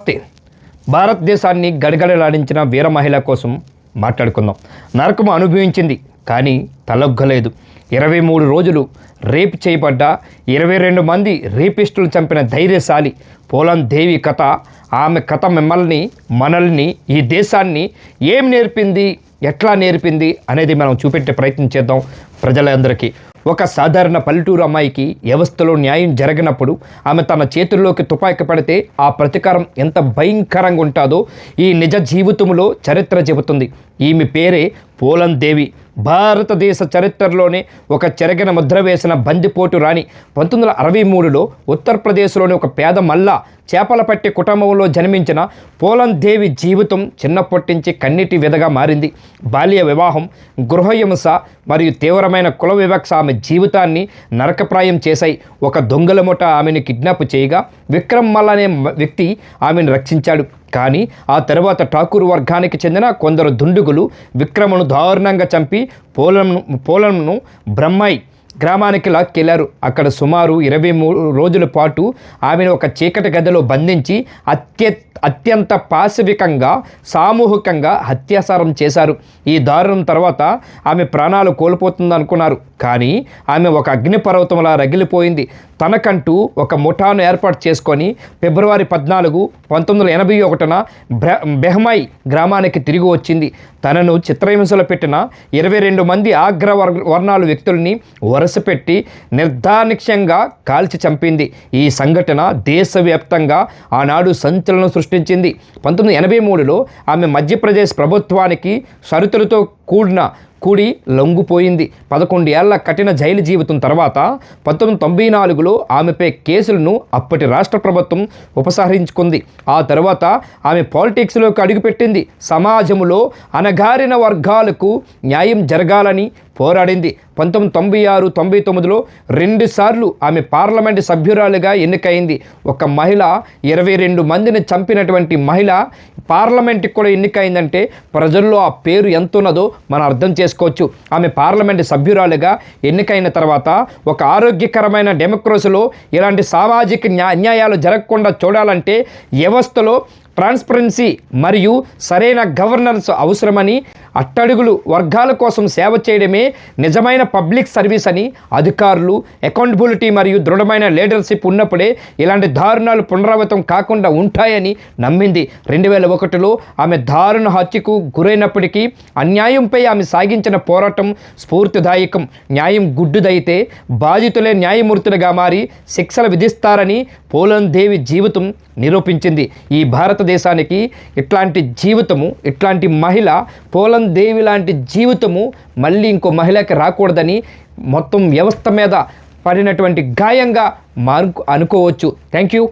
నమస్తే. భారతదేశాన్ని గడగడలాడించిన వీర మహిళ కోసం మాట్లాడుకుందాం. నరకము అనుభవించింది కానీ తలొగ్గలేదు. 23 రోజులు రేప్ చేయబడ్డ 22 మంది రేపిస్టులు చంపిన ధైర్యశాలి పోలన్ దేవి కథ. ఆమె కథ మనల్ని ఈ దేశాన్ని ఏం నేర్పింది, ఎట్లా నేర్పింది అనేది మనం చూపెట్టే ప్రయత్నం చేద్దాం ప్రజలందరికీ. ఒక సాధారణ పల్లెటూరు అమ్మాయికి వ్యవస్థలో న్యాయం జరగనప్పుడు ఆమె తన చేతుల్లోకి తుపాకీ పడితే ఆ ప్రతీకారం ఎంత భయంకరంగా ఉంటుందో ఈ నిజ జీవితంలో చరిత్ర చెబుతుంది. ఈమె పేరే పోలన్ దేవి. భారతదేశ చరిత్రలోనే ఒక చెరగిన ముద్ర వేసిన బందిపోటు రాణి. 1963లో ఉత్తరప్రదేశ్లోని ఒక పేద మల్లా చేపల పట్టి కుటుంబంలో జన్మించిన పోలన్ దేవి జీవితం చిన్నప్పటి నుంచి కన్నీటి విధగా మారింది. బాల్య వివాహం, గృహహింస మరియు తీవ్రమైన కుల వివక్ష ఆమె జీవితాన్ని నరకప్రాయం చేశాయి. ఒక దొంగల ముఠ ఆమెను కిడ్నాప్ చేయగా విక్రమ్ మల్ అనే వ్యక్తి ఆమెను రక్షించాడు. కానీ ఆ తర్వాత ఠాకూర్ వర్గానికి చెందిన కొందరు దుండుగులు విక్రమ్ను దారుణంగా చంపి పోలన్ను బ్రహ్మాయి గ్రామానికి లాక్కెళ్లారు. అక్కడ సుమారు 23 రోజుల పాటు ఆమెను ఒక చీకటి గదిలో బంధించి అత్యంత పాశవికంగా సామూహికంగా అత్యాచారం చేశారు. ఈ దారుణం తర్వాత ఆమె ప్రాణాలు కోల్పోతుందనుకున్నారు. కానీ ఆమె ఒక అగ్నిపర్వతంలా రగిలిపోయింది. తనకంటూ ఒక ముఠాను ఏర్పాటు చేసుకొని ఫిబ్రవరి 14, 1981న బెహ్మాయి గ్రామానికి తిరిగి వచ్చింది. తనను చిత్రహింసలు పెట్టిన 22 మంది అగ్ర వర్ణాల వ్యక్తుల్ని వరుసపెట్టి నిర్దాక్షిణ్యంగా కాల్చి చంపింది. ఈ సంఘటన దేశవ్యాప్తంగా ఆనాడు సంచలనం సృష్టించింది. 1983లో ఆమె మధ్యప్రదేశ్ ప్రభుత్వానికి షరతులతో కూడి లొంగిపోయింది. 11 ఏళ్ల కఠిన జైలు జీవితం తర్వాత 1994లో ఆమెపై కేసులను అప్పటి రాష్ట్ర ప్రభుత్వం ఉపసంహరించుకుంది. ఆ తర్వాత ఆమె పాలిటిక్స్లోకి అడుగుపెట్టింది. సమాజంలో అణగారిన వర్గాలకు న్యాయం జరగాలని పోరాడింది. 1996, 1999లో 2 సార్లు ఆమె పార్లమెంటు సభ్యురాలుగా ఎన్నికైంది. ఒక మహిళ 22 మందిని చంపినటువంటి మహిళ పార్లమెంటుకి కూడా ఎన్నికైందంటే ప్రజల్లో ఆ పేరు ఎంత ఉన్నదో మనం అర్థం చేసుకోవచ్చు. ఆమె పార్లమెంటు సభ్యురాలుగా ఎన్నికైన తర్వాత ఒక ఆరోగ్యకరమైన డెమోక్రసీలో ఇలాంటి సామాజిక అన్యాయాలు జరగకుండా చూడాలంటే వ్యవస్థలో ట్రాన్స్పరెన్సీ మరియు సరైన గవర్నెన్స్ అవసరమని, అట్టడుగులు వర్గాల కోసం సేవ చేయడమే నిజమైన పబ్లిక్ సర్వీస్ అని, అధికారులు అకౌంటబిలిటీ మరియు దృఢమైన లీడర్షిప్ ఉన్నప్పుడే ఇలాంటి దారుణాలు పునరావృతం కాకుండా ఉంటాయని నమ్మింది. 2001లో ఆమె దారుణ హత్యకు గురైనప్పటికీ అన్యాయంపై ఆమె సాగించిన పోరాటం స్ఫూర్తిదాయకం. న్యాయం గుడ్డుదైతే బాధితులే న్యాయమూర్తులుగా మారి శిక్షలు విధిస్తారని పోలన్ దేవి జీవితం నిరూపించింది. ఈ భారతదేశానికి ఇట్లాంటి జీవితము, ఇట్లాంటి మహిళ పోలన్ దేవి లాంటి జీవితము మళ్ళీ ఇంకో మహిళకి రాకూడదని మొత్తం వ్యవస్థ మీద పడినటువంటి గాయంగా అనుకోవచ్చు. Thank you.